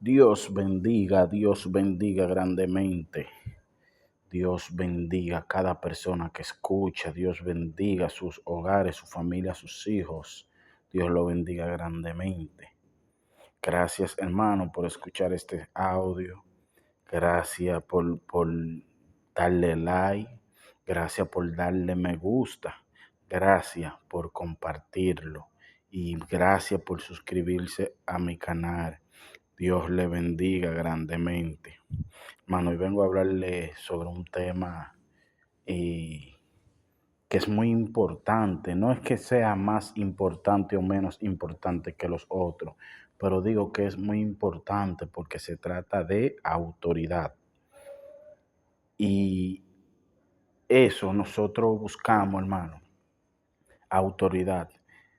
Dios bendiga grandemente. Dios bendiga a cada persona que escucha. Dios bendiga sus hogares, su familia, sus hijos. Dios lo bendiga grandemente. Gracias, hermano, por escuchar este audio. Gracias por darle like. Gracias por darle me gusta. Gracias por compartirlo. Y gracias por suscribirse a mi canal. Dios le bendiga grandemente. Hermano, hoy vengo a hablarle sobre un tema que es muy importante. No es que sea más importante o menos importante que los otros, pero digo que es muy importante porque se trata de autoridad. Y eso nosotros buscamos, hermano, autoridad.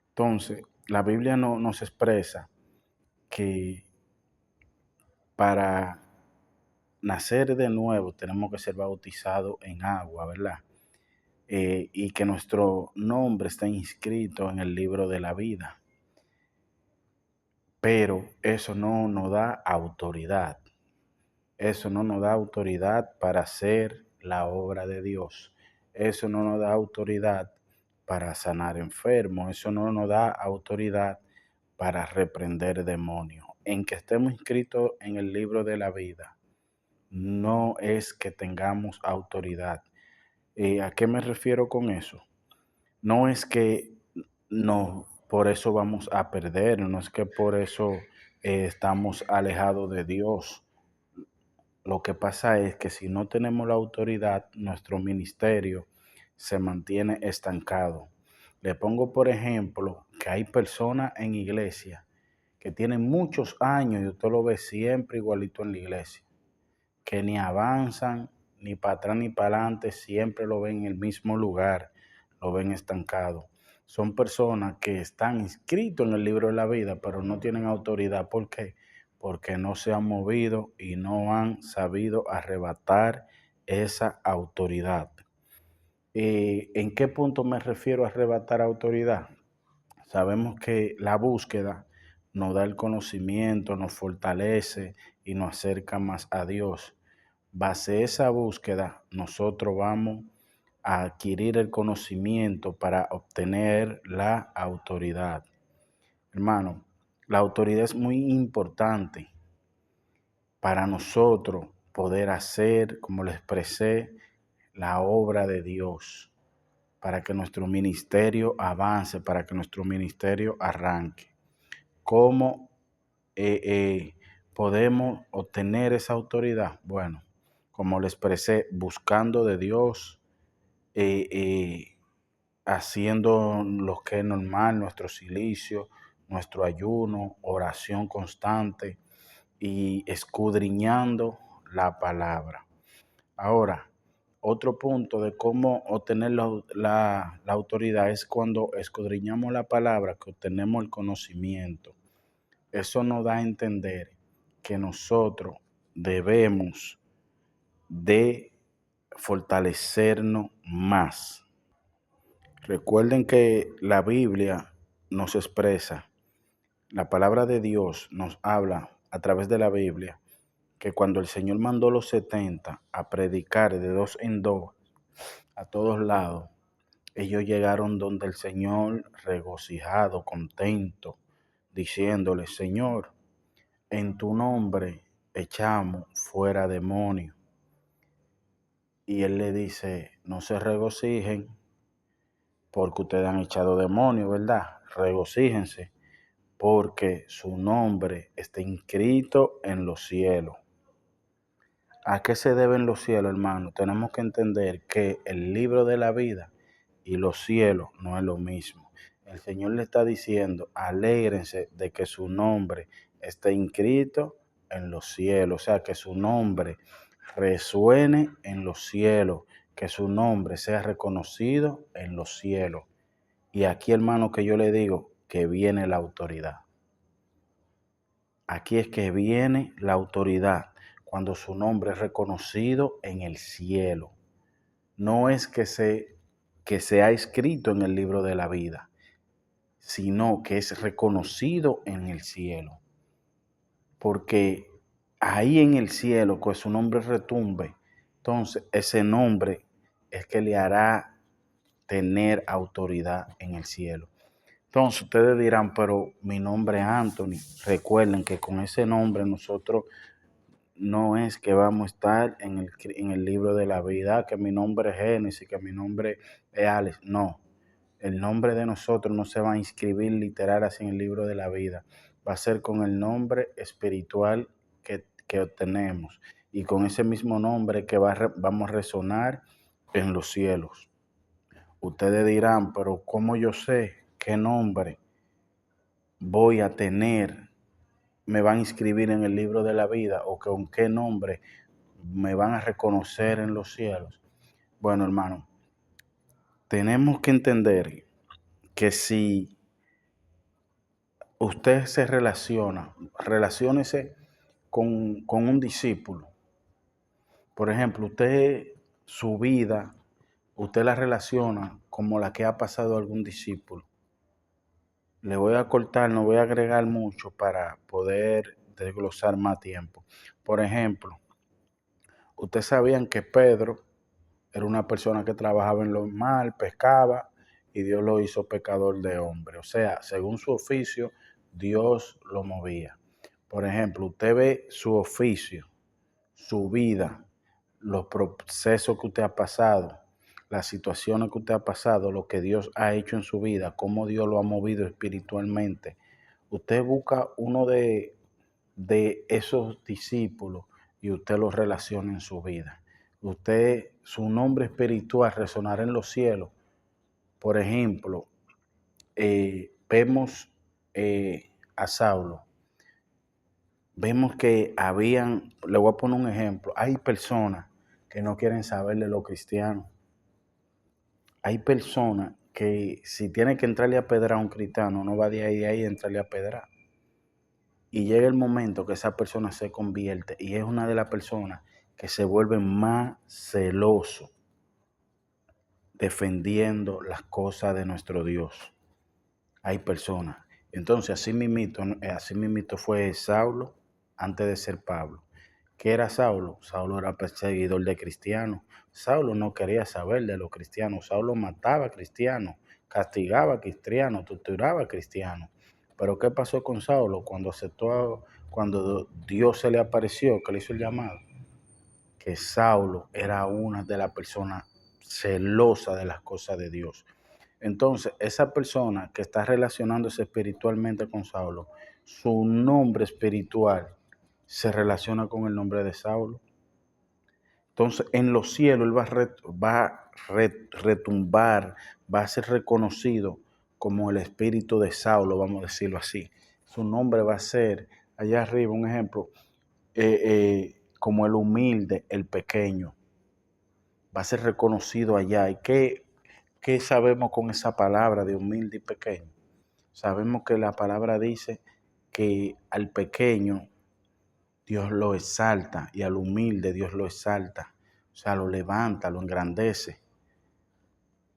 Entonces, la Biblia nos expresa que para nacer de nuevo tenemos que ser bautizados en agua, ¿verdad? Y que nuestro nombre está inscrito en el libro de la vida. Pero eso no nos da autoridad. Eso no nos da autoridad para hacer la obra de Dios. Eso no nos da autoridad para sanar enfermos. Eso no nos da autoridad para reprender demonios. En que estemos inscritos en el libro de la vida, no es que tengamos autoridad. ¿A qué me refiero con eso? No es que no, por eso vamos a perder, no es que por eso estamos alejados de Dios. Lo que pasa es que si no tenemos la autoridad, nuestro ministerio se mantiene estancado. Le pongo por ejemplo que hay personas en iglesia que tienen muchos años y usted lo ve siempre igualito en la iglesia, que ni avanzan, ni para atrás ni para adelante, siempre lo ven en el mismo lugar, lo ven estancado. Son personas que están inscritos en el libro de la vida, pero no tienen autoridad. ¿Por qué? Porque no se han movido y no han sabido arrebatar esa autoridad. ¿En qué punto me refiero a arrebatar autoridad? Sabemos que la búsqueda nos da el conocimiento, nos fortalece y nos acerca más a Dios. Base a esa búsqueda, nosotros vamos a adquirir el conocimiento para obtener la autoridad. Hermano, la autoridad es muy importante para nosotros poder hacer, como le expresé, la obra de Dios, para que nuestro ministerio avance, para que nuestro ministerio arranque. ¿Cómo podemos obtener esa autoridad? Bueno, como le expresé, buscando de Dios, haciendo lo que es normal, nuestro silicio, nuestro ayuno, oración constante y escudriñando la palabra. Ahora, otro punto de cómo obtener la autoridad es cuando escudriñamos la palabra, que obtenemos el conocimiento. Eso nos da a entender que nosotros debemos de fortalecernos más. Recuerden que la Biblia nos expresa, la palabra de Dios nos habla a través de la Biblia, que cuando el Señor mandó los 70 a predicar de dos en dos a todos lados, ellos llegaron donde el Señor regocijado, contento, diciéndole: Señor, en tu nombre echamos fuera demonios. Y él le dice: no se regocijen porque ustedes han echado demonios, ¿verdad? Regocíjense porque su nombre está inscrito en los cielos. ¿A qué se deben los cielos, hermano? Tenemos que entender que el libro de la vida y los cielos no es lo mismo. El Señor le está diciendo: alégrense de que su nombre esté inscrito en los cielos, o sea, que su nombre resuene en los cielos, que su nombre sea reconocido en los cielos. Y aquí, hermano, que yo le digo que viene la autoridad. Aquí es que viene la autoridad, cuando su nombre es reconocido en el cielo. No es que se ha escrito en el libro de la vida, sino que es reconocido en el cielo. Porque ahí en el cielo, que su nombre retumbe, entonces ese nombre es que le hará tener autoridad en el cielo. Entonces ustedes dirán, pero mi nombre es Anthony. Recuerden que con ese nombre nosotros no es que vamos a estar en el libro de la vida, que mi nombre es Génesis, que mi nombre es Alex. No, el nombre de nosotros no se va a inscribir literal así en el libro de la vida. Va a ser con el nombre espiritual que obtenemos y con ese mismo nombre que vamos a resonar en los cielos. Ustedes dirán, pero ¿cómo yo sé qué nombre voy a tener? ¿Me van a inscribir en el libro de la vida o con qué nombre me van a reconocer en los cielos? Bueno, hermano, tenemos que entender que si usted se relaciónese con un discípulo. Por ejemplo, su vida, usted la relaciona como la que ha pasado algún discípulo. Le voy a cortar, no voy a agregar mucho para poder desglosar más tiempo. Por ejemplo, ustedes sabían que Pedro era una persona que trabajaba en lo mal, pescaba, y Dios lo hizo pecador de hombre. O sea, según su oficio, Dios lo movía. Por ejemplo, usted ve su oficio, su vida, los procesos que usted ha pasado, las situaciones que usted ha pasado, lo que Dios ha hecho en su vida, cómo Dios lo ha movido espiritualmente. Usted busca uno de esos discípulos y usted los relaciona en su vida. Su nombre espiritual resonará en los cielos. Por ejemplo, vemos a Saulo. Vemos que le voy a poner un ejemplo, hay personas que no quieren saber de los cristianos. Hay personas que si tiene que entrarle a pedrar a un cristiano, no va de ahí a entrarle a pedrar. Y llega el momento que esa persona se convierte y es una de las personas que se vuelve más celoso defendiendo las cosas de nuestro Dios. Hay personas. Entonces, así mismito fue Saulo antes de ser Pablo. ¿Qué era Saulo? Saulo era perseguidor de cristianos. Saulo no quería saber de los cristianos. Saulo mataba a cristianos, castigaba a cristianos, torturaba a cristianos. Pero ¿qué pasó con Saulo cuando Dios se le apareció, que le hizo el llamado? Que Saulo era una de las personas celosas de las cosas de Dios. Entonces, esa persona que está relacionándose espiritualmente con Saulo, su nombre espiritual se relaciona con el nombre de Saulo. Entonces, en los cielos él va a retumbar, va a ser reconocido como el espíritu de Saulo, vamos a decirlo así. Su nombre va a ser, allá arriba, un ejemplo, como el humilde, el pequeño. Va a ser reconocido allá. ¿Y qué sabemos con esa palabra de humilde y pequeño? Sabemos que la palabra dice que al pequeño Dios lo exalta y al humilde Dios lo exalta. O sea, lo levanta, lo engrandece.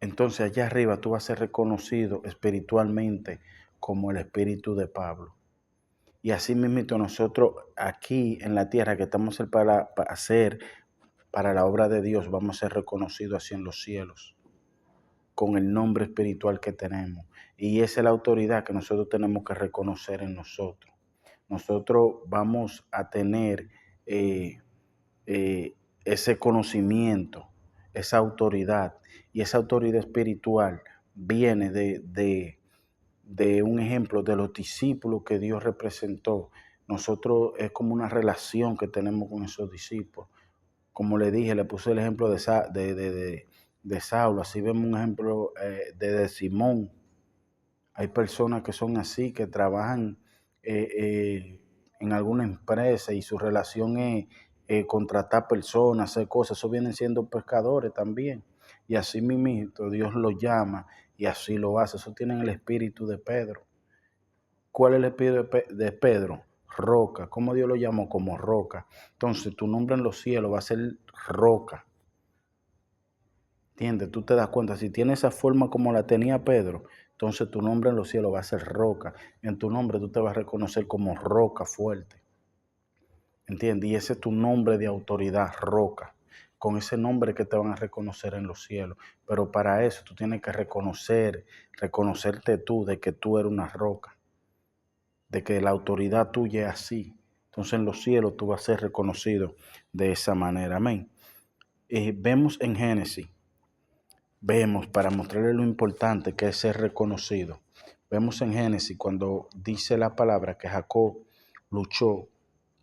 Entonces allá arriba tú vas a ser reconocido espiritualmente como el espíritu de Pablo. Y así mismo nosotros aquí en la tierra que estamos para hacer para la obra de Dios, vamos a ser reconocidos así en los cielos, con el nombre espiritual que tenemos. Y esa es la autoridad que nosotros tenemos que reconocer en nosotros. Nosotros vamos a tener ese conocimiento, esa autoridad. Y esa autoridad espiritual viene de un ejemplo de los discípulos que Dios representó. Nosotros es como una relación que tenemos con esos discípulos. Como le dije, le puse el ejemplo de Saulo, así vemos un ejemplo de Simón. Hay personas que son así, que trabajan en alguna empresa y su relación es contratar personas, hacer cosas. Eso vienen siendo pescadores también. Y así mismo Dios lo llama y así lo hace. Eso tiene el espíritu de Pedro. ¿Cuál es el espíritu de Pedro? Roca. ¿Cómo Dios lo llamó? Como roca. Entonces tu nombre en los cielos va a ser roca. ¿Entiendes? Tú te das cuenta, si tienes esa forma como la tenía Pedro, entonces tu nombre en los cielos va a ser roca. En tu nombre tú te vas a reconocer como roca fuerte. ¿entiendes? Y ese es tu nombre de autoridad, roca. Con ese nombre que te van a reconocer en los cielos. Pero para eso tú tienes que reconocerte tú de que tú eres una roca, de que la autoridad tuya es así. Entonces en los cielos tú vas a ser reconocido de esa manera. Amén. Vemos en Génesis, vemos para mostrarle lo importante que es ser reconocido. Vemos en Génesis cuando dice la palabra que Jacob luchó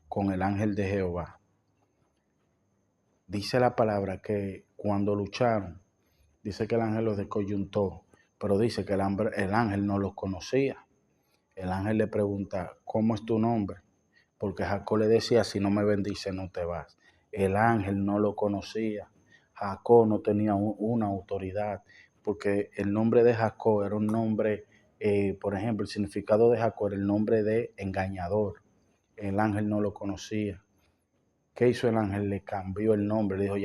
con el ángel de Jehová. Dice la palabra que cuando lucharon, dice que el ángel los descoyuntó, pero dice que el ángel no los conocía. El ángel le pregunta, ¿cómo es tu nombre? Porque Jacob le decía, si no me bendice, no te vas. El ángel no lo conocía. Jacob no tenía una autoridad, porque el nombre de Jacob era un nombre, por ejemplo, el significado de Jacob era el nombre de engañador. El ángel no lo conocía. ¿Qué hizo el ángel? Le cambió el nombre. Le dijo,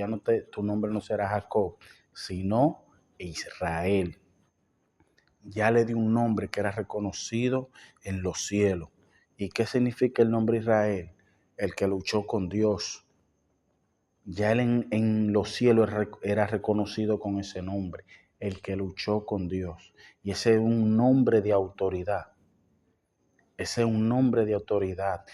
tu nombre no será Jacob, sino Israel. Ya le dio un nombre que era reconocido en los cielos. ¿Y qué significa el nombre Israel? El que luchó con Dios. Ya él en los cielos era reconocido con ese nombre, el que luchó con Dios. Y ese es un nombre de autoridad. Ese es un nombre de autoridad.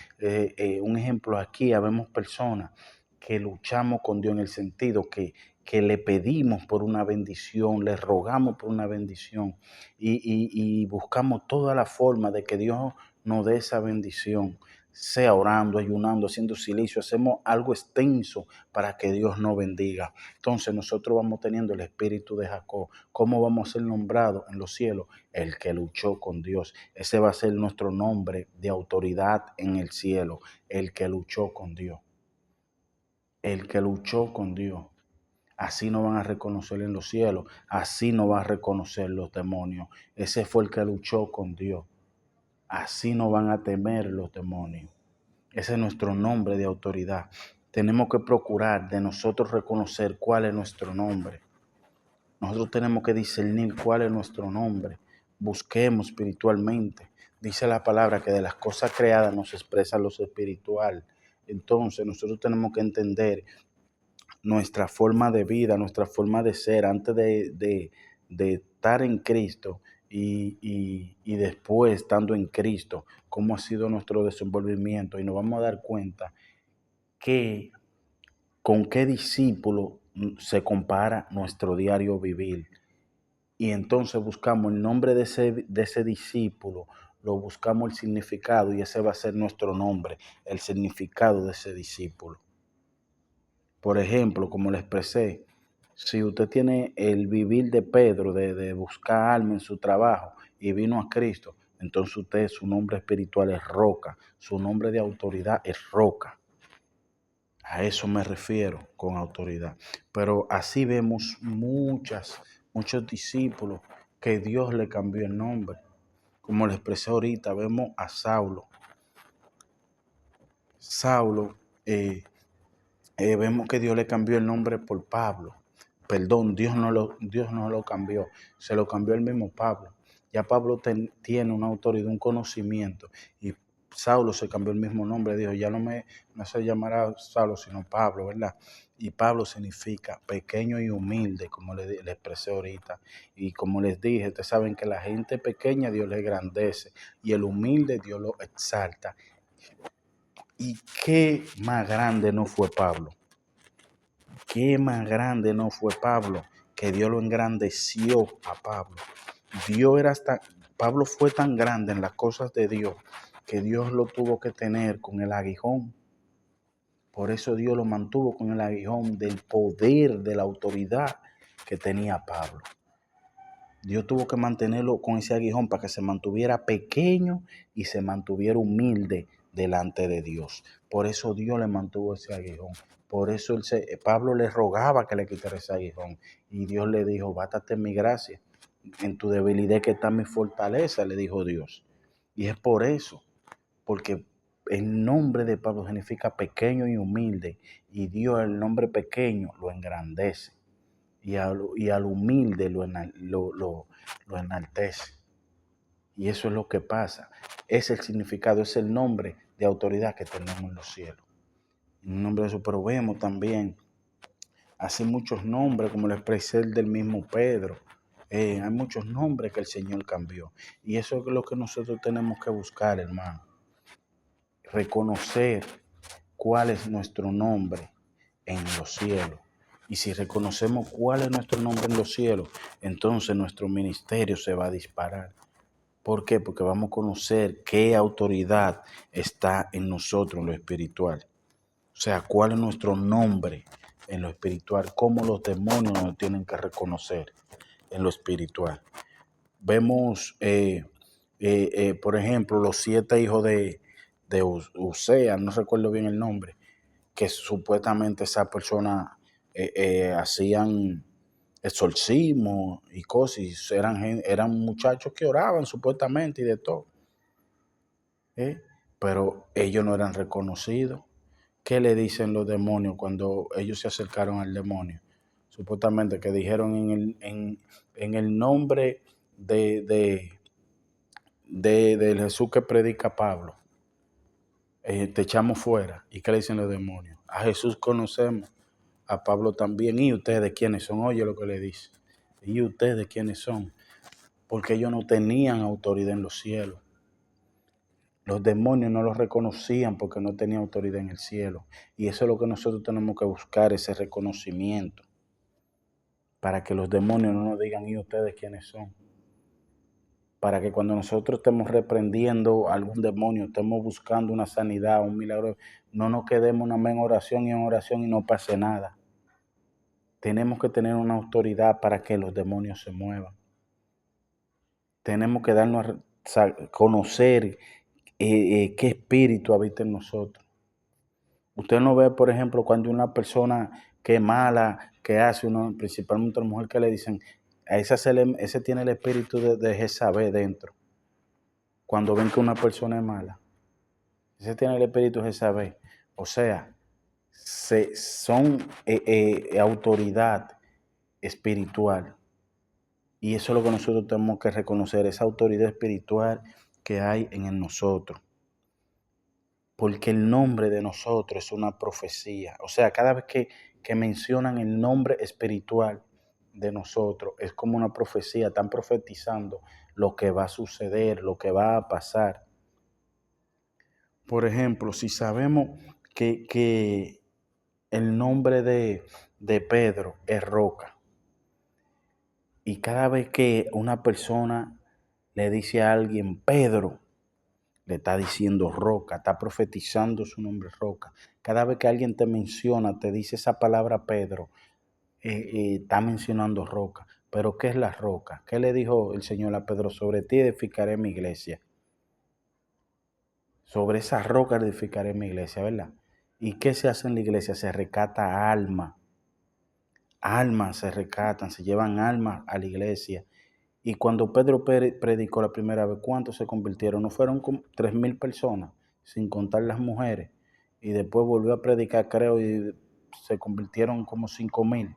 Un ejemplo aquí, habemos personas que luchamos con Dios en el sentido que le pedimos por una bendición, le rogamos por una bendición y buscamos toda la forma de que Dios nos dé esa bendición, sea orando, ayunando, haciendo silicio, hacemos algo extenso para que Dios nos bendiga. Entonces nosotros vamos teniendo el espíritu de Jacob. ¿Cómo vamos a ser nombrados en los cielos? El que luchó con Dios. Ese va a ser nuestro nombre de autoridad en el cielo, el que luchó con Dios. El que luchó con Dios. Así no van a reconocer en los cielos, así no van a reconocer los demonios. Ese fue el que luchó con Dios. Así no van a temer los demonios. Ese es nuestro nombre de autoridad. Tenemos que procurar de nosotros reconocer cuál es nuestro nombre. Nosotros tenemos que discernir cuál es nuestro nombre. Busquemos espiritualmente. Dice la palabra que de las cosas creadas nos expresa lo espiritual. Entonces nosotros tenemos que entender nuestra forma de vida, nuestra forma de ser antes de estar en Cristo y después estando en Cristo, cómo ha sido nuestro desenvolvimiento. Y nos vamos a dar cuenta que con qué discípulo se compara nuestro diario vivir. Y entonces buscamos el nombre de ese discípulo, lo buscamos el significado y ese va a ser nuestro nombre, el significado de ese discípulo. Por ejemplo, como le expresé, si usted tiene el vivir de Pedro, de buscar alma en su trabajo y vino a Cristo, entonces su nombre espiritual es Roca, su nombre de autoridad es Roca. A eso me refiero con autoridad. Pero así vemos muchos discípulos que Dios le cambió el nombre. Como le expresé ahorita, vemos a Saulo. Saulo, vemos que Dios le cambió el nombre por Pablo. Perdón, Dios no lo cambió, se lo cambió el mismo Pablo. Ya Pablo tiene una autoridad, un conocimiento, y Saulo se cambió el mismo nombre, dijo, ya no se llamará Saulo, sino Pablo, ¿verdad? Y Pablo significa pequeño y humilde, como le expresé ahorita. Y como les dije, ustedes saben que la gente pequeña Dios le engrandece y el humilde Dios lo exalta. ¿Y qué más grande no fue Pablo? ¿Qué más grande no fue Pablo? Que Dios lo engrandeció a Pablo. Pablo fue tan grande en las cosas de Dios que Dios lo tuvo que tener con el aguijón. Por eso Dios lo mantuvo con el aguijón del poder, de la autoridad que tenía Pablo. Dios tuvo que mantenerlo con ese aguijón para que se mantuviera pequeño y se mantuviera humilde delante de Dios. Por eso Dios le mantuvo ese aguijón. Por eso Pablo le rogaba que le quitara ese aguijón. Y Dios le dijo, bástate en mi gracia. En tu debilidad que está mi fortaleza, le dijo Dios. Y es por eso, porque el nombre de Pablo significa pequeño y humilde. Y Dios, el nombre pequeño, lo engrandece. Y al humilde lo enaltece. Y eso es lo que pasa. Es el significado, es el nombre de autoridad que tenemos en los cielos. En el nombre de Jesús. Pero vemos también así muchos nombres, como lo expresé el del mismo Pedro. Hay muchos nombres que el Señor cambió. Y eso es lo que nosotros tenemos que buscar, hermano. Reconocer cuál es nuestro nombre en los cielos. Y si reconocemos cuál es nuestro nombre en los cielos, entonces nuestro ministerio se va a disparar. ¿Por qué? Porque vamos a conocer qué autoridad está en nosotros en lo espiritual. O sea, cuál es nuestro nombre en lo espiritual, cómo los demonios nos tienen que reconocer en lo espiritual. Vemos, por ejemplo, los 7 hijos de Usea, no recuerdo bien el nombre, que supuestamente esas personas hacían exorcismo y cosas, y eran muchachos que oraban supuestamente y de todo, pero ellos no eran reconocidos. ¿Qué le dicen los demonios cuando ellos se acercaron al demonio? Supuestamente que dijeron en el nombre de, del Jesús que predica Pablo, te echamos fuera. ¿Y qué le dicen los demonios? A Jesús conocemos, a Pablo también. ¿Y ustedes quiénes son? Oye lo que le dice. ¿Y ustedes quiénes son? Porque ellos no tenían autoridad en los cielos. Los demonios no los reconocían porque no tenían autoridad en el cielo. Y eso es lo que nosotros tenemos que buscar, ese reconocimiento. Para que los demonios no nos digan, ¿y ustedes quiénes son? Para que cuando nosotros estemos reprendiendo a algún demonio, estemos buscando una sanidad, un milagro, no nos quedemos una en oración y no pase nada. Tenemos que tener una autoridad para que los demonios se muevan. Tenemos que darnos a conocer qué espíritu habita en nosotros. Usted no ve, por ejemplo, cuando una persona que es mala, que hace, principalmente a una mujer que le dicen, a ese tiene el espíritu de Jezabel dentro. Cuando ven que una persona es mala, ese tiene el espíritu de Jezabel. O sea, son autoridad espiritual. Y eso es lo que nosotros tenemos que reconocer, esa autoridad espiritual que hay en nosotros. Porque el nombre de nosotros es una profecía. O sea, cada vez que mencionan el nombre espiritual de nosotros, es como una profecía, están profetizando lo que va a suceder, lo que va a pasar. Por ejemplo, si sabemos que el nombre de Pedro es Roca, y cada vez que una persona le dice a alguien Pedro, le está diciendo Roca, está profetizando su nombre Roca. Cada vez que alguien te menciona, te dice esa palabra Pedro, está mencionando Roca. Pero ¿qué es la roca? ¿Qué le dijo el Señor a Pedro? Sobre ti edificaré mi iglesia. Sobre esa roca edificaré mi iglesia, ¿verdad? ¿Y qué se hace en la iglesia? Se rescata alma. Almas se rescatan, se llevan almas a la iglesia. Y cuando Pedro predicó la primera vez, ¿cuántos se convirtieron? No fueron como 3,000 personas, sin contar las mujeres. Y después volvió a predicar, creo, y se convirtieron como 5,000.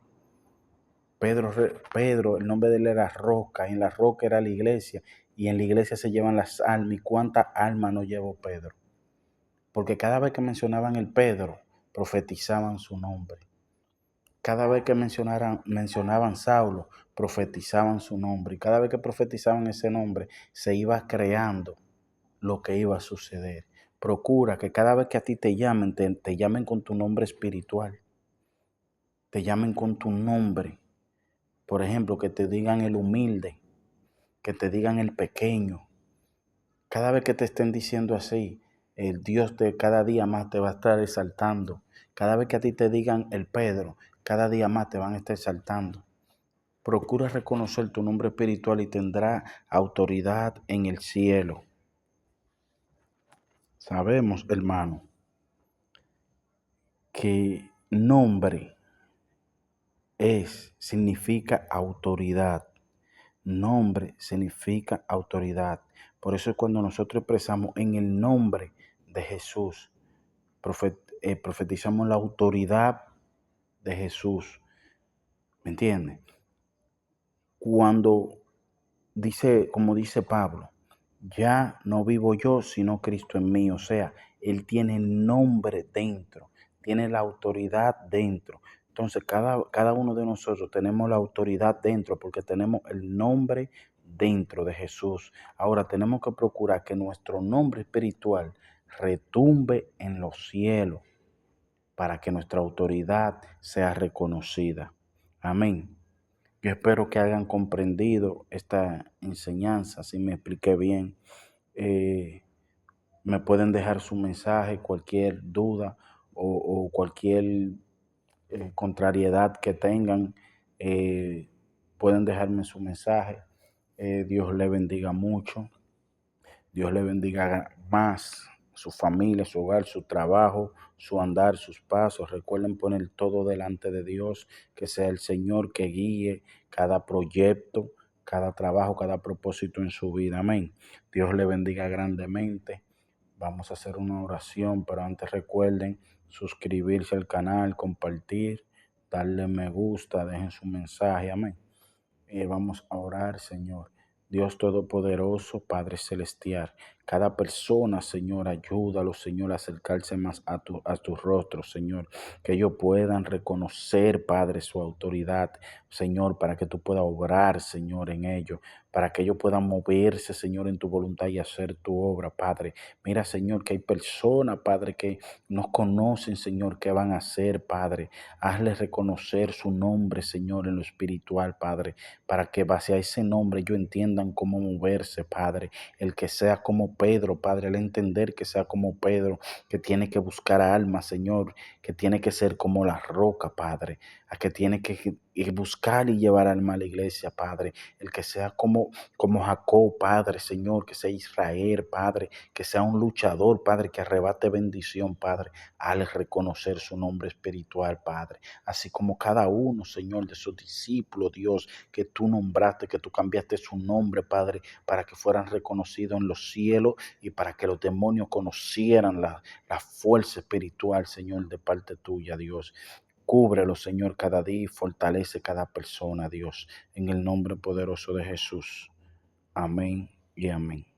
Pedro, el nombre de él era Roca, y en la roca era la iglesia, y en la iglesia se llevan las almas. ¿Y cuántas almas no llevó Pedro? Porque cada vez que mencionaban el Pedro, profetizaban su nombre. Cada vez que mencionaban Saulo, profetizaban su nombre. Y cada vez que profetizaban ese nombre, se iba creando lo que iba a suceder. Procura que cada vez que a ti te llamen, te llamen con tu nombre espiritual. Te llamen con tu nombre. Por ejemplo, que te digan el humilde, que te digan el pequeño. Cada vez que te estén diciendo así, el Dios de cada día más te va a estar exaltando. Cada vez que a ti te digan el Pedro, cada día más te van a estar exaltando. Procura reconocer tu nombre espiritual y tendrá autoridad en el cielo. Sabemos, hermano, que nombre significa autoridad. Nombre significa autoridad. Por eso es cuando nosotros expresamos en el nombre de Jesús, profetizamos la autoridad de Jesús. ¿Me entiendes? Cuando dice, como dice Pablo, ya no vivo yo, sino Cristo en mí. O sea, Él tiene el nombre dentro, tiene la autoridad dentro. Entonces, cada uno de nosotros tenemos la autoridad dentro porque tenemos el nombre dentro de Jesús. Ahora tenemos que procurar que nuestro nombre espiritual retumbe en los cielos para que nuestra autoridad sea reconocida. Amén. Yo espero que hayan comprendido esta enseñanza, si me expliqué bien. Eh, Me pueden dejar su mensaje, cualquier duda o cualquier contrariedad que tengan, pueden dejarme su mensaje. Dios le bendiga mucho. Dios le bendiga más su familia, su hogar, su trabajo, su andar, sus pasos. Recuerden poner todo delante de Dios, que sea el Señor que guíe cada proyecto, cada trabajo, cada propósito en su vida. Amén. Dios le bendiga grandemente. Vamos a hacer una oración, pero antes recuerden suscribirse al canal, compartir, darle me gusta, dejen su mensaje. Amén. Vamos a orar, Señor. Dios Todopoderoso, Padre Celestial, cada persona, Señor, ayúdalo, Señor, a acercarse más a tu rostro, Señor, que ellos puedan reconocer, Padre, su autoridad, Señor, para que tú puedas obrar, Señor, en ellos, para que ellos puedan moverse, Señor, en tu voluntad y hacer tu obra, Padre. Mira, Señor, que hay personas, Padre, que no conocen, Señor, qué van a hacer, Padre. Hazles reconocer su nombre, Señor, en lo espiritual, Padre, para que base a ese nombre ellos entiendan cómo moverse, Padre. El que sea como Pedro, Padre, el entender que sea como Pedro, que tiene que buscar almas, Señor, que tiene que ser como la roca, Padre, a que tiene que buscar y llevar alma a la iglesia, Padre. El que sea como Jacob, Padre, Señor, que sea Israel, Padre, que sea un luchador, Padre, que arrebate bendición, Padre, al reconocer su nombre espiritual, Padre. Así como cada uno, Señor, de sus discípulos, Dios, que tú nombraste, que tú cambiaste su nombre, Padre, para que fueran reconocidos en los cielos y para que los demonios conocieran la fuerza espiritual, Señor, de parte tuya, Dios. Cúbrelo, Señor, cada día y fortalece cada persona, Dios, en el nombre poderoso de Jesús. Amén y amén.